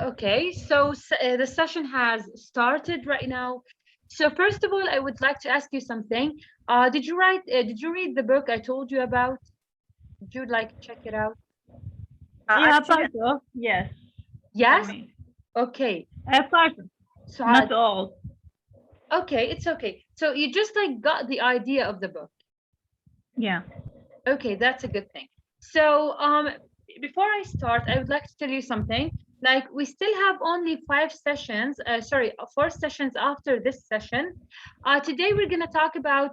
Okay, so the session has started right now. So first of all, I would like to ask you something. Did you read the book I told you about? Did you like check it out? Yeah, Actually, part of, yes, for Yes? me. Okay. Part of, Saad. not all. Okay, it's okay. So you just like got the idea of the book. Yeah. Okay, that's a good thing. So, before I start, I would like to tell you something. Like, we still have only 5 sessions, sorry, 4 sessions after this session. Today we're gonna talk about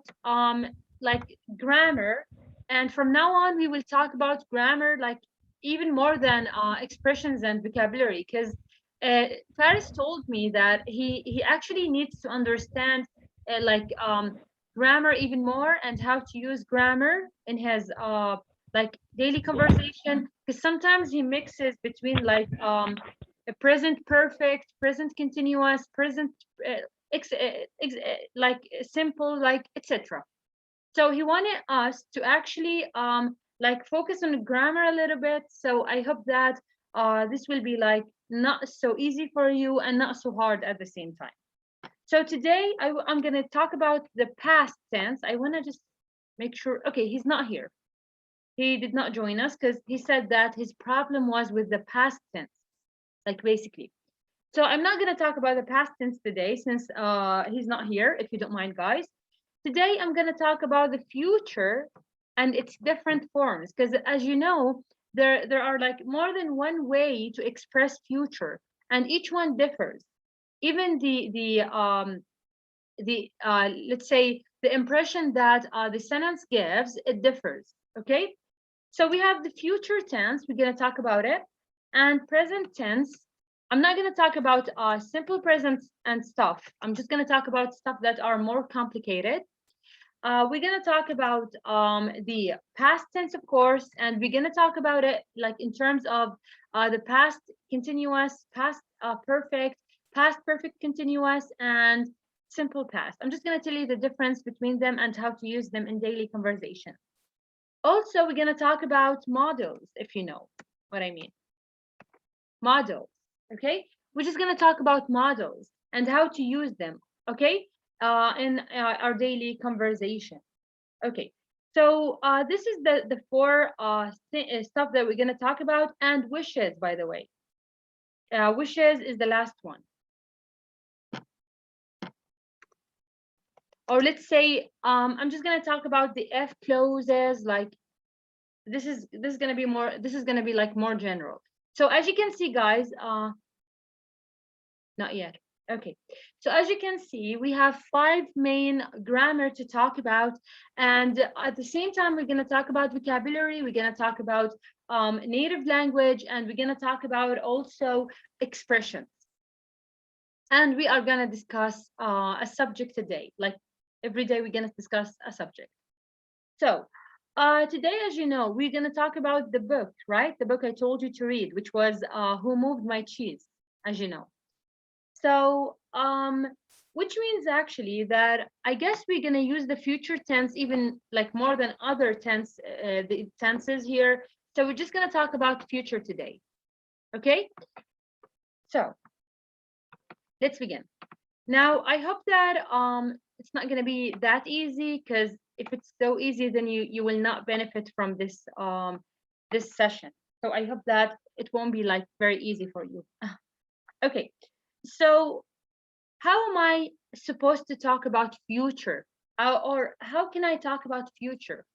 like grammar, and from now on we will talk about grammar like even more than expressions and vocabulary. Because Faris told me that he actually needs to understand like grammar even more and how to use grammar in his like daily conversation, because sometimes he mixes between like a present perfect, present continuous, present uh, like simple, like etc. So he wanted us to actually like focus on grammar a little bit. So I hope that this will be like not so easy for you and not so hard at the same time. So today I'm going to talk about the past tense. I want to just make sure. Okay, he's not here. He did not join us because he said that his problem was with the past tense, like basically. So I'm not going to talk about the past tense today since he's not here, if you don't mind, guys. Today I'm going to talk about the future and its different forms, because as you know, there are like more than one way to express future, and each one differs. Even the let's say the impression that the sentence gives, it differs. Okay, so we have the future tense, we're going to talk about it, and present tense. I'm not going to talk about simple present and stuff. I'm just going to talk about stuff that are more complicated. We're going to talk about the past tense, of course, and we're going to talk about it like in terms of the past continuous, past perfect, past perfect continuous, and simple past. I'm just going to tell you the difference between them and how to use them in daily conversation. Also, we're going to talk about models, if you know what I mean. Models, okay? We're just going to talk about models and how to use them, okay? In our daily conversation. Okay, so this is the four stuff that we're going to talk about, and wishes, by the way. Wishes is the last one. Or let's say, I'm just going to talk about the F clauses, like this is going to be more, this is going to be like more general. So as you can see, guys, not yet. Okay, so as you can see, we have 5 main grammar to talk about, and at the same time, we're going to talk about vocabulary, we're going to talk about native language, and we're going to talk about also expressions. And we are going to discuss a subject today. Like every day, we're going to discuss a subject. So today, as you know, we're going to talk about the book, right? The book I told you to read, which was Who Moved My Cheese, as you know. So, which means actually that I guess we're gonna use the future tense even like more than other the tenses here. So we're just gonna talk about future today. Okay? So let's begin. Now I hope that it's not gonna be that easy, because if it's so easy, then you will not benefit from this session. So I hope that it won't be like very easy for you. Okay. So how am I supposed to talk about future? Or how can I talk about future?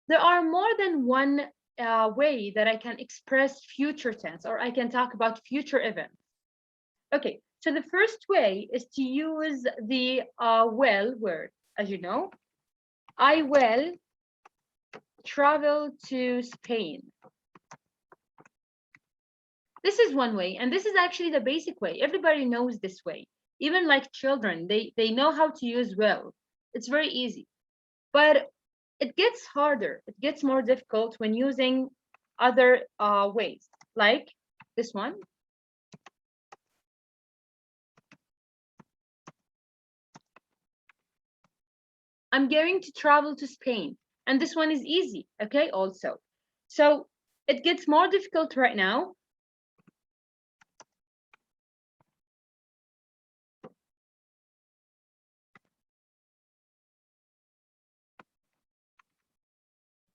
There are more than one way that I can express future tense, or I can talk about future events. Okay, so the first way is to use the will word. As you know, I will travel to Spain. This is one way, and this is actually the basic way. Everybody knows this way. Even like children, they know how to use will. It's very easy. But it gets harder. It gets more difficult when using other ways, like this one. I'm going to travel to Spain. And this one is easy, okay, also. So it gets more difficult right now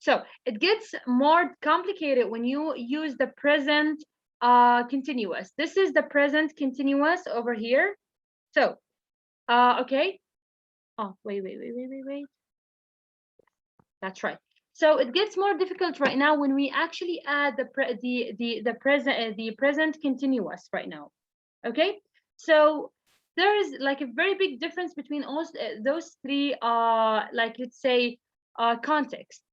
So it gets more complicated when you use the present continuous. This is the present continuous over here. So, okay. Oh, wait. That's right. So it gets more difficult right now when we actually add the present continuous right now. Okay. So there is like a very big difference between all those three like let's say contexts.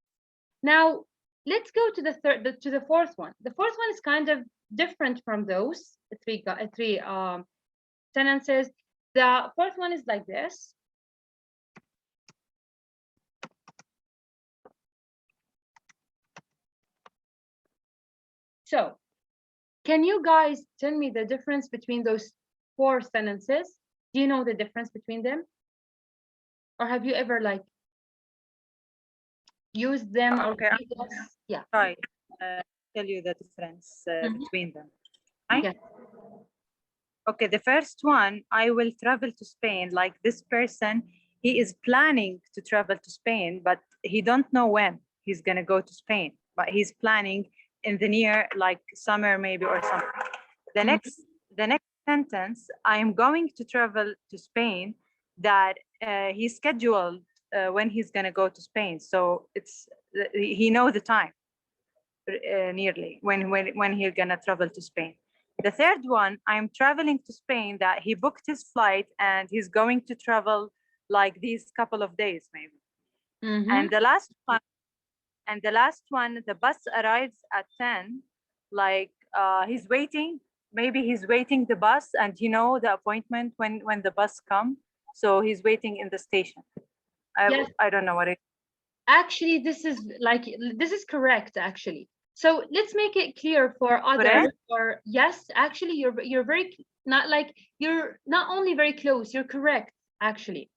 Now let's go to the fourth one. The fourth one is kind of different from those three sentences. The fourth one is like this. So, can you guys tell me the difference between those four sentences? Do you know the difference between them? Or have you ever like used them or Okay, yeah. try tell you the difference between them. Right? Yeah. Okay, the first one, I will travel to Spain. Like this person, he is planning to travel to Spain, but he don't know when he's gonna go to Spain. But he's planning in the near, like summer maybe or something. The next sentence, I am going to travel to Spain. That he scheduled when he's gonna go to Spain. So it's he knows the time nearly when he's gonna travel to Spain. The third one, I'm traveling to Spain, that he booked his flight and he's going to travel like these couple of days maybe. And the last one, the bus arrives at 10, like he's waiting, maybe he's waiting the bus and the appointment when the bus come. So he's waiting in the station. Yes. I don't know what it. Actually, this is correct actually. So let's make it clear for others. Correct? Or yes, actually you're very not like you're not only very close, you're correct actually.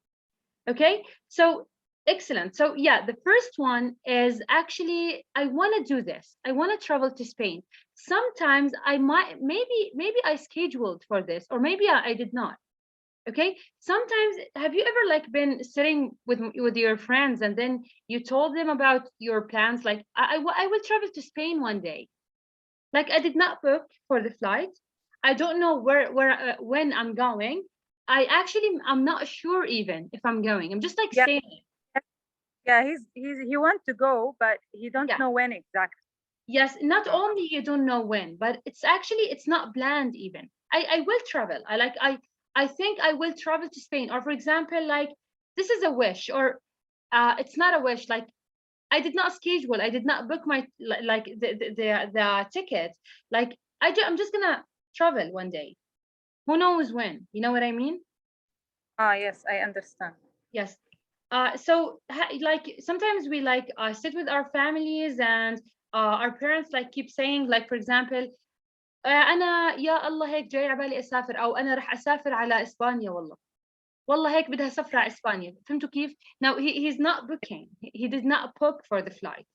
Okay, so excellent. So yeah, the first one is actually I want to do this. I want to travel to Spain. Sometimes I might maybe I scheduled for this, or maybe I did not. Okay, sometimes have you ever like been sitting with your friends and then you told them about your plans, like I will travel to Spain one day. Like I did not book for the flight. I don't know where when I'm going. I'm not sure even if I'm going. I'm just like Yeah, saying it. yeah, he wants to go, but he don't Yeah. know when exactly. Yes, not So, only you don't know when, but it's not planned even. I will travel. I think I will travel to Spain. Or for example, like this is a wish, or it's not a wish. Like I did not schedule. I did not book my like the ticket. Like I'm just gonna travel one day. Who knows when? You know what I mean? yes, I understand. Yes. So like sometimes we like sit with our families and our parents like keep saying, like for example انا يا الله هيك جاي على بالي اسافر او انا رح اسافر على اسبانيا والله هيك بدها سفرة على اسبانيا. فهمتوا كيف؟ Now he's not booking. He did not book for the flight.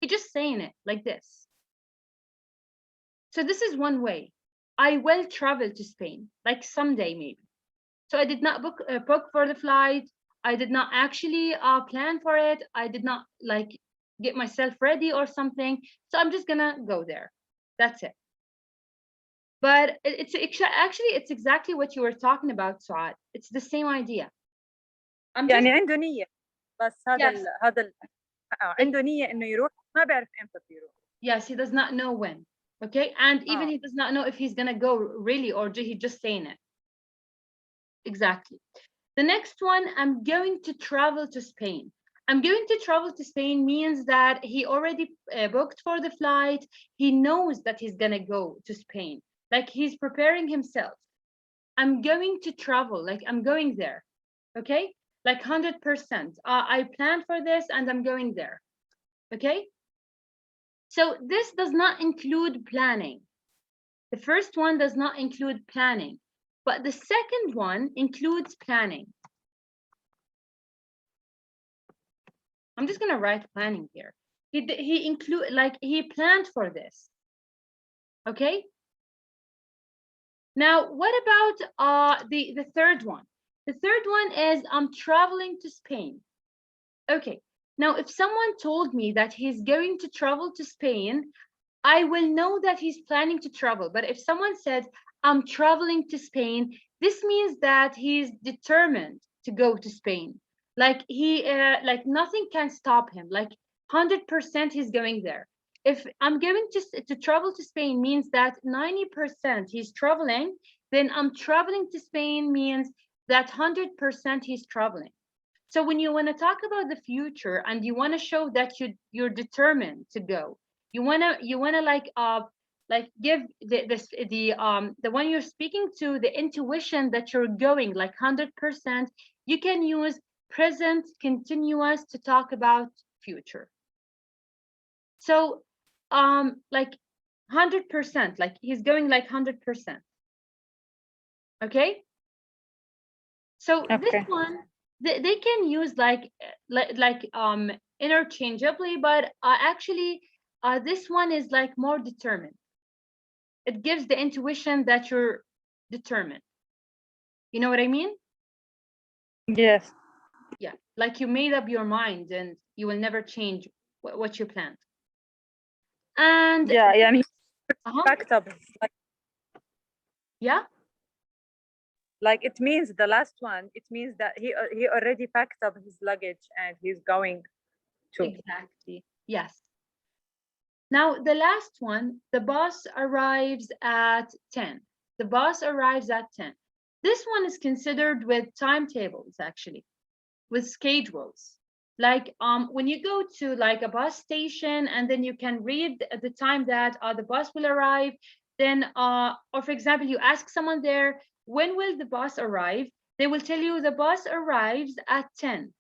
He's just saying it like this. So this is one way. I will travel to Spain like someday maybe. So I did not book for the flight. I did not actually plan for it. I did not like get myself ready or something. So I'm just gonna go there. That's it. But actually it's exactly what you were talking about, Suad. It's the same idea. I'm just يعني عنده نية بس yes, عنده نية إنه يروح ما بيعرف إمتى بيروح. yes, he does not know when. Okay, and even Oh. he does not know if he's gonna go really or he just saying it. Exactly. The next one, I'm going to travel to Spain. I'm going to travel to Spain means that he already booked for the flight. He knows that he's gonna go to Spain. Like he's preparing himself. I'm going to travel, like I'm going there. Okay, like 100%. I planned for this and I'm going there. Okay, so this does not include planning. The first one does not include planning, but the second one includes planning. I'm just gonna write planning here. He planned for this. Okay. Now, what about the third one? The third one is I'm traveling to Spain. Okay, Now, if someone told me that he's going to travel to Spain, I will know that he's planning to travel. But if someone said, I'm traveling to Spain, this means that he's determined to go to Spain. Like like nothing can stop him. Like 100% he's going there. If I'm going to travel to Spain means that 90% he's traveling, then I'm traveling to Spain means that 100% he's traveling. So when you want to talk about the future and you want to show that you're determined to go, you wanna like give the one you're speaking to the intuition that you're going like 100%. You can use present continuous to talk about future. So like 100%, like he's going like 100%. Okay. So this Okay. one they can use like interchangeably, but actually this one is like more determined. It gives the intuition that you're determined. You know what I mean? Yes. Yeah, like you made up your mind and you will never change what you planned. And Yeah, yeah. And he uh-huh, packed up. yeah, Like it means the last one. It means that he already packed up his luggage and he's going to. exactly. Yes. Now the last one, the bus arrives at 10. The bus arrives at 10. This one is considered with timetables actually, with schedules. Like when you go to like a bus station and then you can read the time that the bus will arrive, then or for example you ask someone there, when will the bus arrive? They will tell you the bus arrives at 10.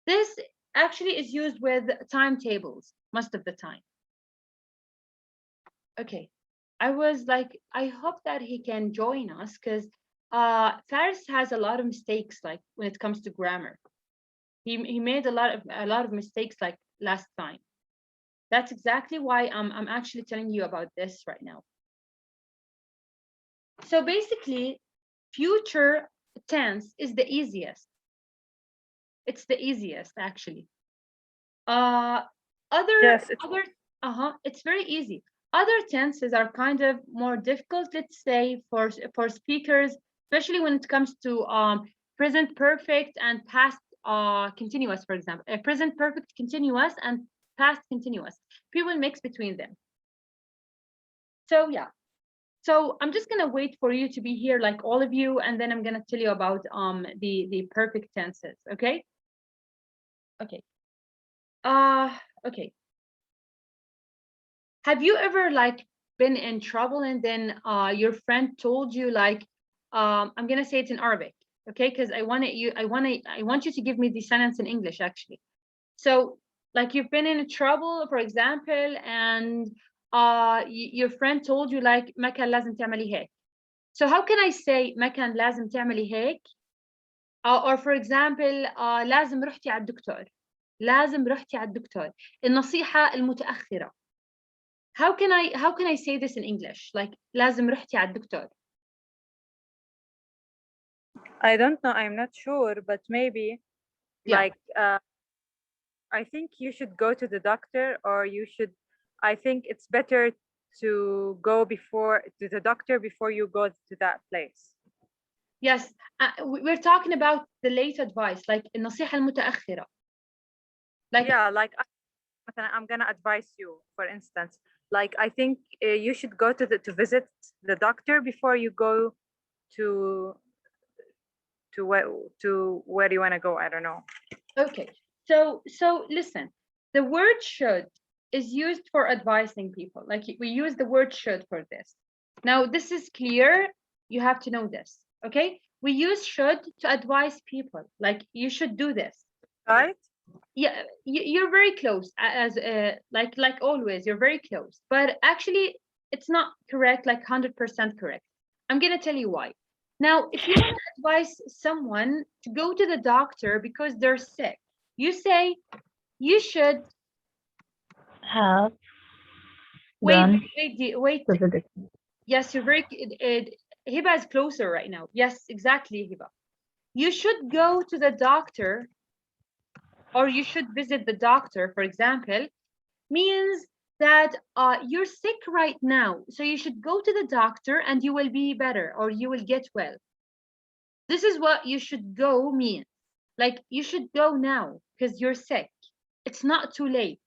This actually is used with timetables most of the time. Okay, I was like, I hope that he can join us because Faris has a lot of mistakes like when it comes to grammar. He made a lot of mistakes like last time. That's exactly why I'm actually telling you about this right now. So basically, future tense is the easiest. It's the easiest actually. Uh, other Yes, it's other it's very easy. Other tenses are kind of more difficult, let's say, for speakers, especially when it comes to present perfect and past continuous, for example. Present perfect continuous and past continuous. People mix between them. So yeah. So I'm just gonna wait for you to be here, like all of you, and then I'm gonna tell you about the perfect tenses. Okay. Okay. Okay. Have you ever like been in trouble and then your friend told you like I'm gonna say it in Arabic, okay? Because I want you to give me the sentence in English actually. So like you've been in trouble, for example, and your friend told you like ما كان لازم تعملي هيك. So how can I say ما كان لازم تعملي هيك? Or for example لازم رحتي على الدكتور. لازم رحتي على الدكتور. النصيحة المتأخرة. How can I say this in English? Like لازم رحتي على الدكتور. I don't know. I'm not sure, but maybe Yeah. like I think you should go to the doctor, or you should. I think it's better to go before to the doctor before you go to that place. Yes. We're talking about the late advice, like النصيحة المتأخرة. Like Yeah, like I'm gonna advise you, for instance. Like I think you should go to visit the doctor before you go to where you want to go. I don't know. okay. So listen, the word should is used for advising people. Like we use the word should for this. Now this is clear. You have to know this. Okay. We use should to advise people. Like you should do this. Right? Yeah, you're very close as like always you're very close, but actually it's not correct, like 100% correct. I'm gonna tell you why. Now if you want to advise someone to go to the doctor because they're sick, you say you should Have wait done wait to the yes, you're very Hiba is closer right now. Yes, exactly, Hiba. You should go to the doctor or you should visit the doctor, for example, means that you're sick right now. So you should go to the doctor and you will be better or you will get well. This is what you should go means. Like you should go now because you're sick. It's not too late.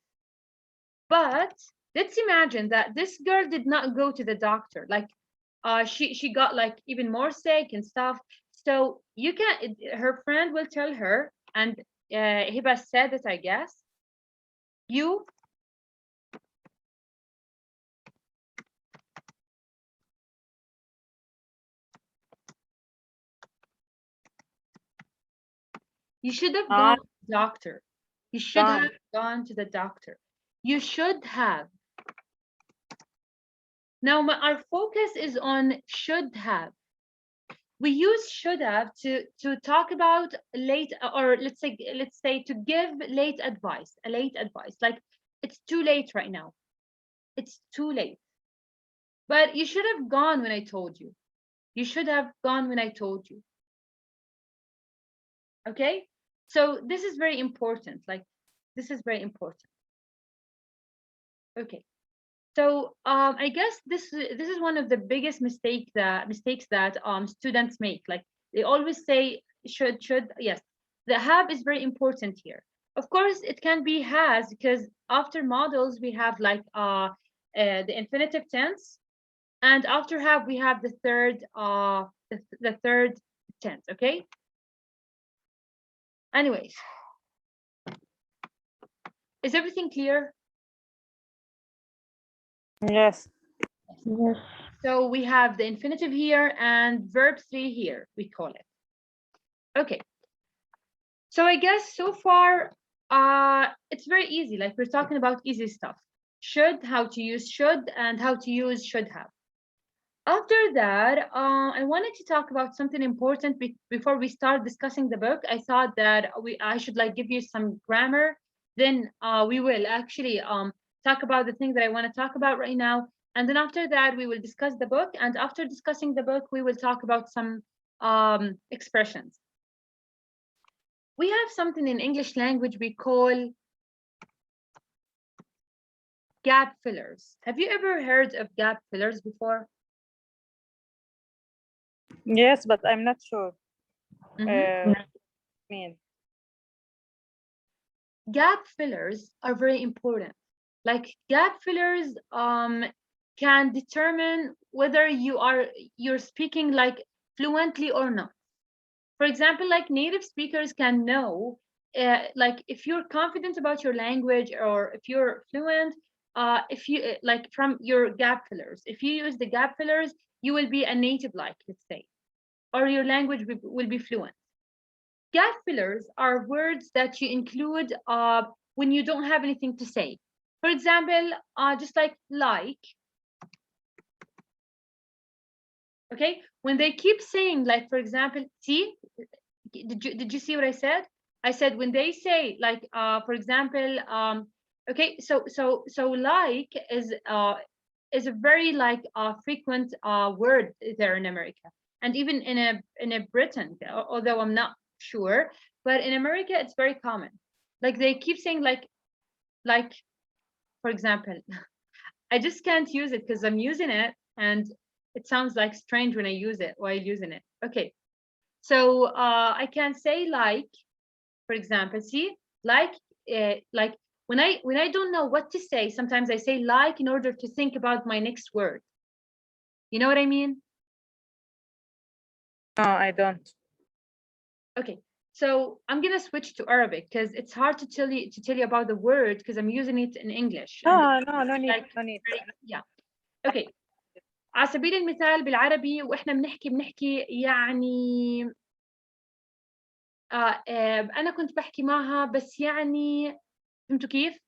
But let's imagine that this girl did not go to the doctor. Like she got like even more sick and stuff. So you can her friend will tell her, and Hiba said it, I guess. You you should have gone to the doctor. You should Gone. have gone to the doctor. You should have. Now our focus is on should have. We use should have to talk about late, or let's say to give late advice, a late advice, like it's too late right now, it's too late, but you should have gone when I told you. You should have gone when I told you. Okay, so this is very important, like this is very important. Okay, so I guess this is one of the biggest mistakes that students make. Like they always say should. Yes, the have is very important here. Of course, it can be has because after models we have like the infinitive tense, and after have we have the third tense. Okay. Anyways, is everything clear? Yes. Yes. So we have the infinitive here and verb 3 here, we call it. Okay. So I guess so far, it's very easy. Like we're talking about easy stuff. Should, how to use should, and how to use should have. After that, I wanted to talk about something important before we start discussing the book. I thought that I should like give you some grammar. Then we will actually talk about the things that I want to talk about right now. And then after that, we will discuss the book. And after discussing the book, we will talk about some expressions. We have something in English language we call gap fillers. Have you ever heard of gap fillers before? Yes, but I'm not sure. Mhm. Mean. Gap fillers are very important. Like gap fillers can determine whether you're speaking like fluently or not. For example, like native speakers can know like if you're confident about your language or if you're fluent, if you like from your gap fillers. If you use the gap fillers, you will be a native, like let's say, or your language will be fluent. Gap fillers are words that you include when you don't have anything to say. For example, just like, okay? When they keep saying, like, for example, see, did you see what I said? I said when they say, like, for example, okay, so like is a very like frequent word there in America, and even in a Britain, although I'm not sure, but in America it's very common. Like they keep saying like for example, I just can't use it because I'm using it and it sounds like strange when I use it while using it. Okay, so I can say like, for example, see, like when I don't know what to say, sometimes I say like in order to think about my next word. You know what I mean? No, I don't. Okay, so I'm gonna switch to Arabic because it's hard to tell you about the word because I'm using it in English. And No need, like no need. yeah. Okay. على سبيل المثال بالعربي واحنا بنحكي يعني انا كنت بحكي معها بس يعني فهمتوا كيف؟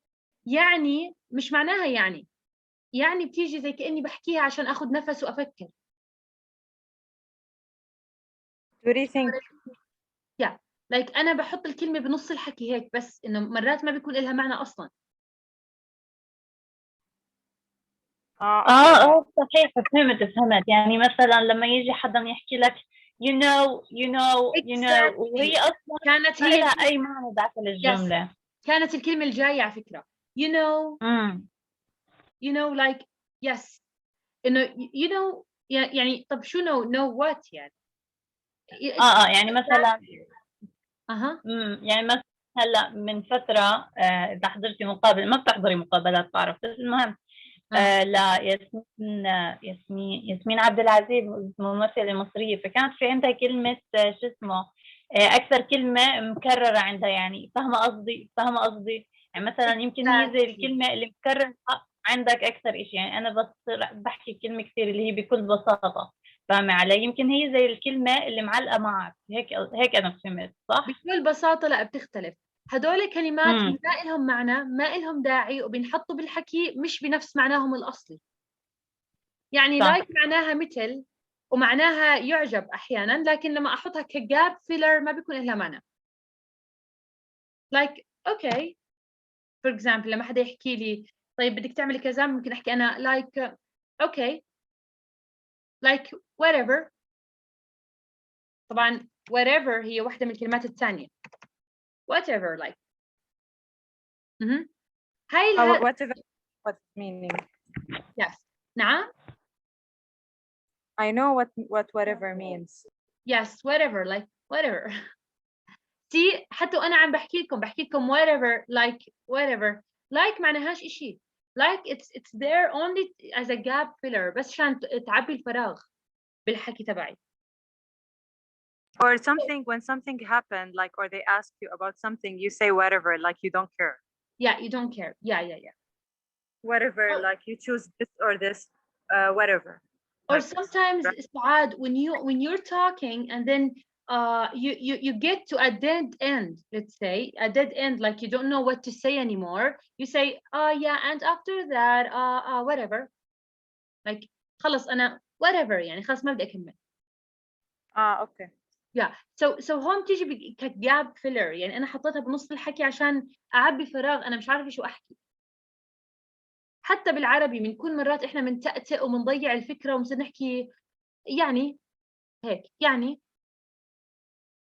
يعني مش معناها يعني بتيجي زي كأني بحكيها عشان اخذ نفس وافكر. What do you think? yeah like انا بحط الكلمة بنص الحكي هيك بس انه مرات ما بيكون لها معنى اصلا. Okay. صحيح، فهمت. يعني مثلا لما يجي حدا يحكي لك وهي exactly. اصلا كانت ما هي لها اي معنى داخل yes. الجمله. كانت الكلمة الجاية على فكرة. You know like yes إنه you know يعني طب شو know what يعني يعني مثلا أها يعني مثلا هلا من فتره اذا حضرتي مقابله، ما بتحضري مقابلات بعرف، بس المهم لا ياسمين عبد العزيز، ممثلة مصرية، فكانت في عندها كلمة شو اسمه أكثر كلمة مكررة عندها، يعني فاهمة قصدي يعني مثلا يمكن هي زي الكلمة اللي مكررة عندك أكثر إشي، يعني أنا بس بحكي كلمة كثير اللي هي بكل بساطة، فاهمة علي؟ يمكن هي زي الكلمة اللي معلقة معك، هيك أنا فهمت صح؟ بكل بساطة لا بتختلف. هدول كلمات ما لهم معنى، ما لهم داعي، وبينحطوا بالحكي مش بنفس معناهم الأصلي. يعني لايك معناها مثل، ومعناها يعجب أحيانا، لكن لما أحطها كجاب فيلر ما بيكون لها معنى. like okay for example لما حدا يحكي لي طيب بدك تعملي كذا، ممكن أحكي أنا like okay like whatever. طبعا whatever هي واحدة من الكلمات الثانية whatever like هاي whatever what meaning. yes نعم. I know what whatever means. yes whatever like whatever. see حتى وأنا عم بحكي لكم whatever like whatever like معناهاش إشي. like it's there only as a gap filler بس عشان تعبي الفراغ بالحكي تبعي. Or something, when something happened, like, or they ask you about something, you say whatever, like you don't care. Yeah, you don't care. Yeah. Whatever, like you choose this or this, whatever. Or Like, sometimes Saad, when you're talking and then you get to a dead end, let's say a dead end, like you don't know what to say anymore, you say yeah and after that whatever, like خلص أنا whatever يعني خلص ما بدي أكمل. okay. yeah so هون تيجي كجاب فيلر، يعني أنا حطيتها بنص الحكي عشان أعبي فراغ أنا مش عارفة شو أحكي. حتى بالعربي بنكون مرات إحنا بنتأتئ وبنضيع الفكرة وبنصير نحكي يعني هيك، يعني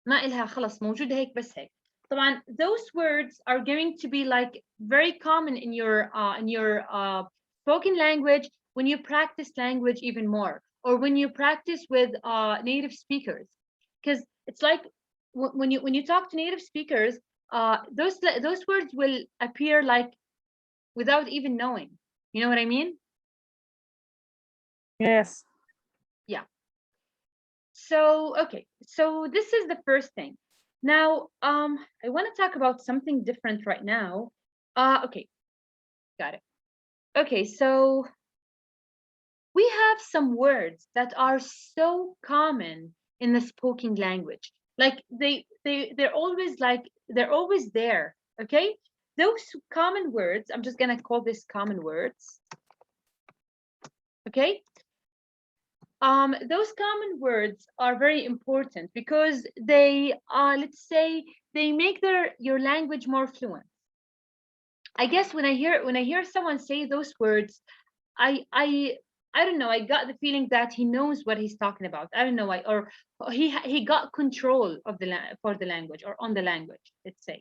ما إلها خلص موجودة هيك بس هيك. طبعا those words are going to be like very common in your spoken language when you practice language even more, or when you practice with native speakers, because it's like when you talk to native speakers, those words will appear like without even knowing. You know what I mean? Yes. Yeah. So okay, so this is the first thing. Now I want to talk about something different right now. Okay, got it. Okay, so we have some words that are so common in the spoken language, like they're always there. Okay, those common words, I'm just gonna call this common words. Okay, those common words are very important because they let's say they make your language more fluent. I guess when I hear someone say those words, I don't know, I got the feeling that he knows what he's talking about. I don't know why, or he got control of for the language or on the language, let's say.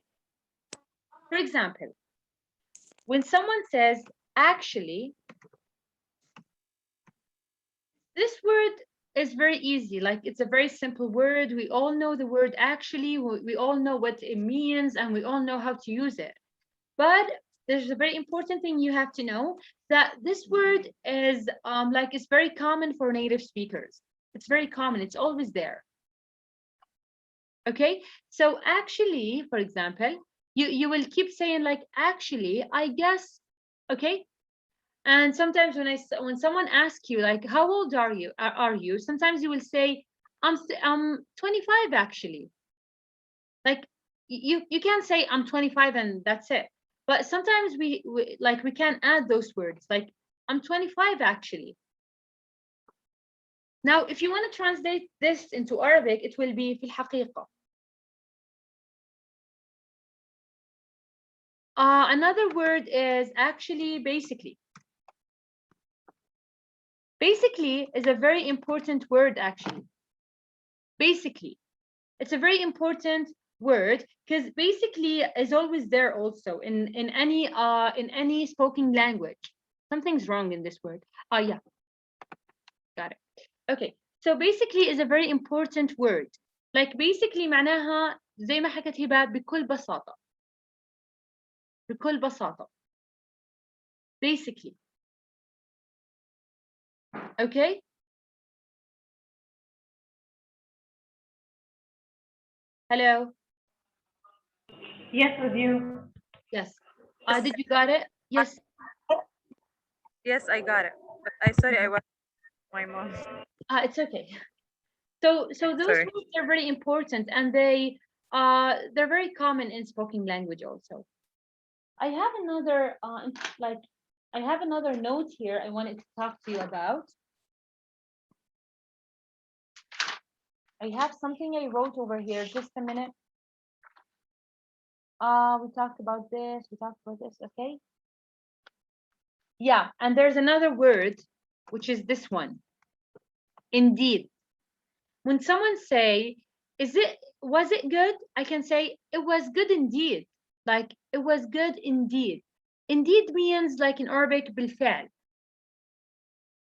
For example, when someone says actually, this word is very easy, like it's a very simple word. We all know the word actually, we all know what it means, and we all know how to use it. But there's a very important thing you have to know, that this word is like it's very common for native speakers. It's very common, it's always there. Okay, so actually, for example, you will keep saying like actually, I guess. Okay, and sometimes when someone asks you like how old are you, sometimes you will say I'm 25 actually. Like you can't say I'm 25 and that's it. But sometimes we can add those words like I'm 25 actually. Now if you want to translate this into Arabic, it will be في الحقيقة. Another word is actually basically. Basically is a very important word actually. Basically. It's a very important word because basically is always there also in any spoken language. Something's wrong in this word. Yeah, got it. Okay, so basically is a very important word. Like basically معناها زي ما حكت هبة بكل بساطة. بكل بساطة. Basically. Okay? Hello? Yes, with you. Yes. Did you got it? Yes. Yes, I got it. But sorry, I was my mom. It's okay. So those Sorry. words are very important and they're very common in spoken language also. I have another I have another note here I wanted to talk to you about. I have something I wrote over here. Just a minute. We talked about this. We talked about this. Okay. Yeah, and there's another word, which is this one. Indeed. When someone say, was it good? I can say it was good indeed. Like it was good indeed. Indeed means like in Arabic بالفعل.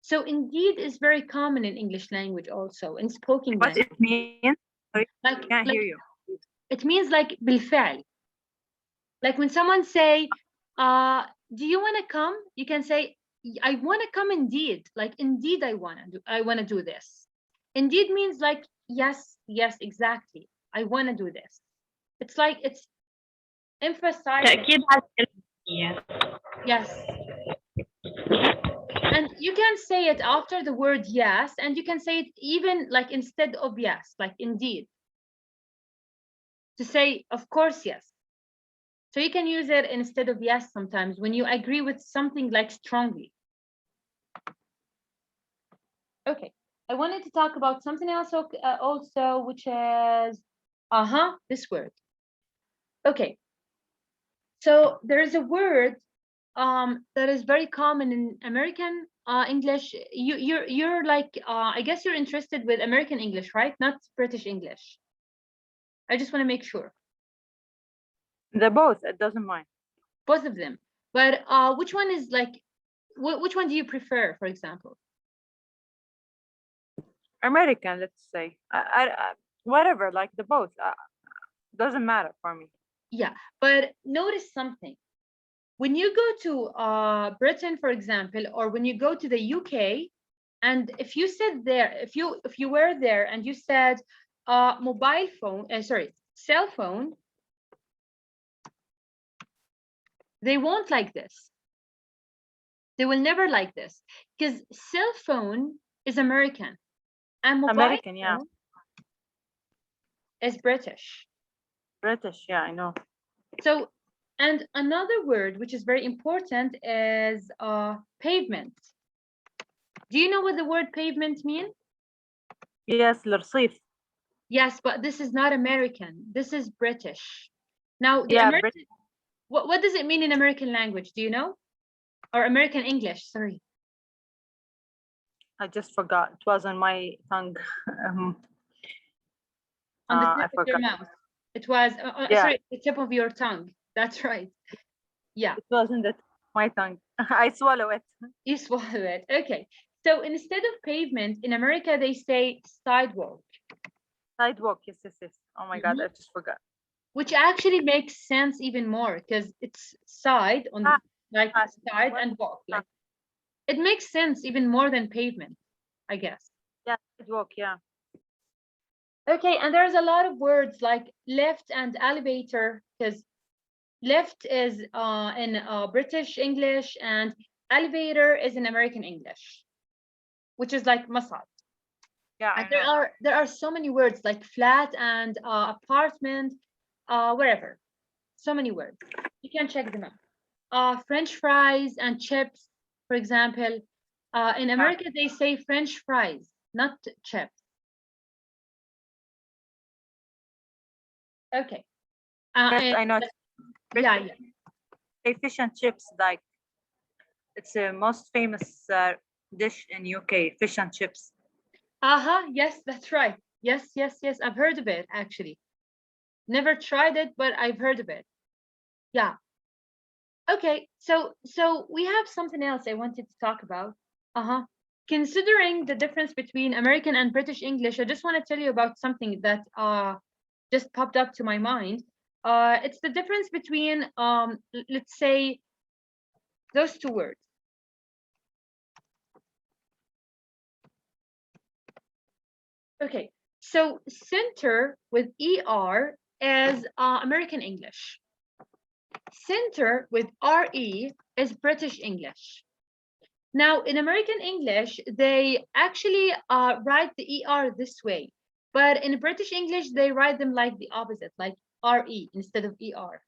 So indeed is very common in English language also in spoken What language. it means? Sorry, Like, can't hear you. It means like بالفعل. Like when someone say, do you want to come? You can say, I want to come indeed. Like indeed I want to do this. Indeed means like yes, exactly. I want to do this. It's like it's emphasizing. تأكيد على الكلمة. Yes. And you can say it after the word yes, and you can say it even like instead of yes, like indeed. To say, of course, yes. So you can use it instead of yes sometimes when you agree with something like strongly. Okay, I wanted to talk about something else also, which is, this word. Okay, so there is a word that is very common in American English. You're like, I guess you're interested with American English, right? Not British English. I just want to make sure. The both, it doesn't mind. Both of them. But which one is like, which one do you prefer, for example? American, let's say. Whatever, like the both. Doesn't matter for me. Yeah, but notice something. When you go to Britain, for example, or when you go to the UK, and if you said there, if you were there and you said mobile phone, cell phone, they won't like this. They will never like this because cell phone is American and mobile American, yeah. phone is British. British, yeah, I know. So, and another word which is very important is pavement. Do you know what the word pavement means? Yes, الرصيف. Yes, but this is not American. This is British. Now, the Yeah, American, what does it mean in American language? Do you know? Or American English, sorry. I just forgot. It was on my tongue. On the I tip of your forgot. mouth. It was, Yeah. sorry, the tip of your tongue. That's right. Yeah. It wasn't my tongue. I swallow it. You swallow it. Okay. So instead of pavement, in America, they say sidewalk. Sidewalk, yes. Oh my God, I just forgot. Which actually makes sense even more because it's side on like side and walk. Like it makes sense even more than pavement, I guess. Yeah, sidewalk, yeah. Okay, and there's a lot of words like lift and elevator because lift is in British English and elevator is in American English, which is like masad. Yeah, and I know. there are so many words like flat and apartment, wherever. So many words. You can check them out. French fries and chips, for example. In America, they say French fries, not chips. Okay. Yes, I know. Yeah. Fish and chips, like it's the most famous dish in UK. Fish and chips. Yes, that's right. Yes, yes, yes. I've heard of it actually. Never tried it, but I've heard of it. Yeah. Okay. So we have something else I wanted to talk about. Uh-huh. Considering the difference between American and British English, I just want to tell you about something that just popped up to my mind. It's the difference between let's say those two words. Okay. So center with ER is American English. Center with RE is British English. Now, in American English, they actually write the ER this way, but in British English, they write them like the opposite, like RE instead of ER.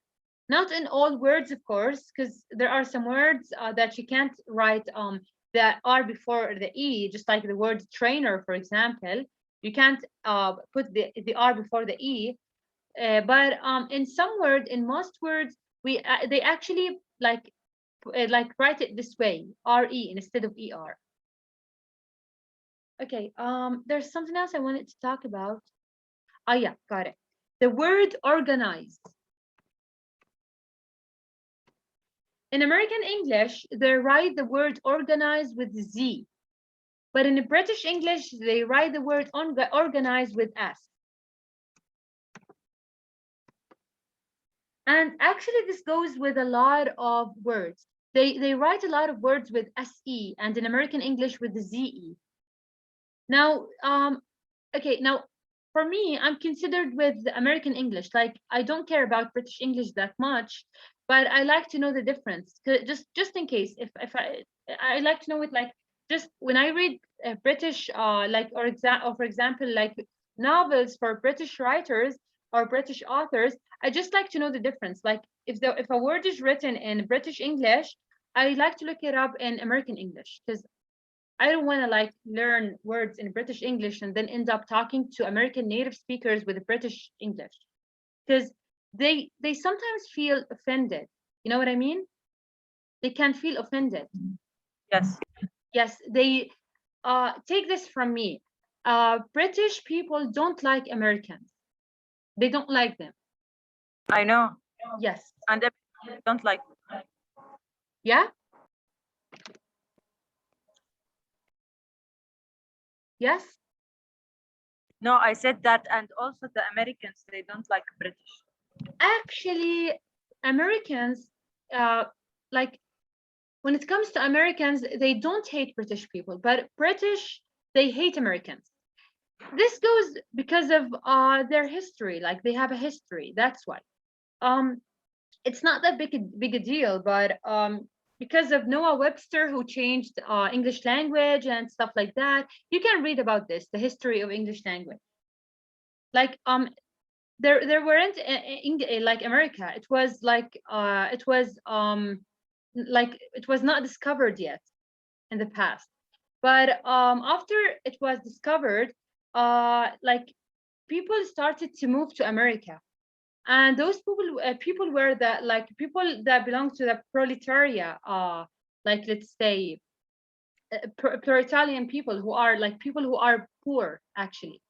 Not in all words, of course, because there are some words that you can't write the R before the E, just like the word trainer, for example. You can't put the R before the E. But in some words, in most words, they actually like write it this way, RE instead of ER. Okay, there's something else I wanted to talk about. Oh yeah, got it. The word organized. In American English, they write the word organized with Z, but in British English, they write the word organized with S. And actually, this goes with a lot of words. They write a lot of words with SE, and in American English with the ZE. Now, okay, now for me, I'm considered with American English. Like I don't care about British English that much, but I like to know the difference. Just in case, if I like to know it like just when I read British like or for example like novels for British writers or British authors, I just like to know the difference. Like if a word is written in British English, I like to look it up in American English because I don't want to like learn words in British English and then end up talking to American native speakers with British English because they sometimes feel offended. You know what I mean? They can feel offended. Yes. Yes, they take this from me. British people don't like Americans. They don't like them. I know. Yes. And I don't like. Yeah? Yes? No, I said that, and also the Americans, they don't like British. Actually, Americans like when it comes to Americans, they don't hate British people, but British, they hate Americans. This goes because of their history. Like they have a history. That's why. Um, it's not that big a deal, but because of Noah Webster, who changed English language and stuff like that, you can read about this, the history of English language. Like there weren't like America. It was not discovered yet in the past. But after it was discovered, like people started to move to America, and those people were people that belong to the proletariat, like let's say proletarian people who are like people who are poor actually.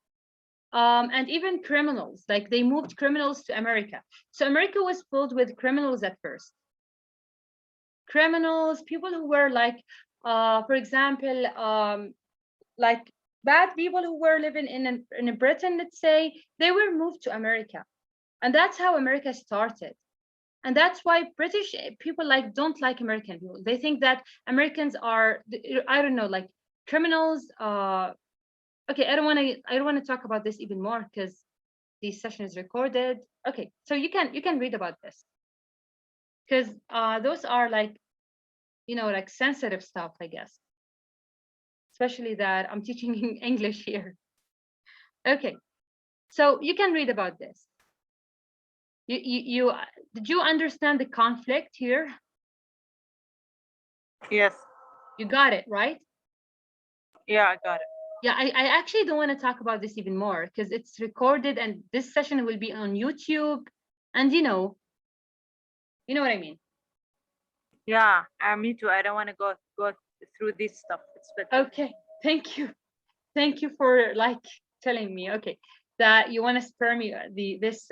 And even criminals, like they moved criminals to America. So America was filled with criminals at first. Criminals, people who were like, for example, like bad people who were living in Britain, let's say, they were moved to America, and that's how America started. And that's why British people like don't like American people. They think that Americans are, I don't know, like criminals. Okay, I don't want to talk about this even more because this session is recorded. Okay, so you can read about this because those are like like sensitive stuff, I guess, especially that I'm teaching English here. Okay, so you can read about this. You did you understand the conflict here? Yes. You got it, right? Yeah, I got it. Yeah, I actually don't want to talk about this even more because it's recorded and this session will be on YouTube, and you know what I mean. Yeah, me too. I don't want to go through this stuff. It's better. Okay, thank you for like telling me, okay, that you want to spare me this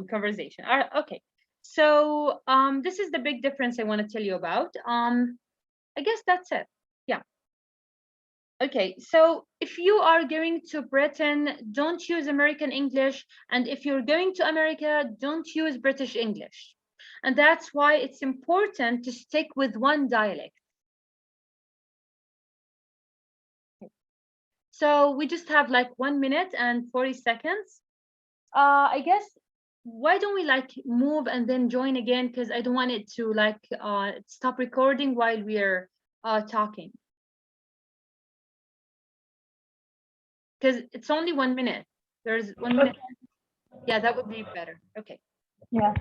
conversation. All right, okay. So this is the big difference I want to tell you about. I guess that's it. Yeah. Okay, so if you are going to Britain, don't use American English. And if you're going to America, don't use British English. And that's why it's important to stick with one dialect. So we just have like 1 minute and 40 seconds. I guess, why don't we like move and then join again? Because I don't want it to like stop recording while we're talking. Because it's only 1 minute. There's 1 minute. Yeah, that would be better. Okay. Yeah.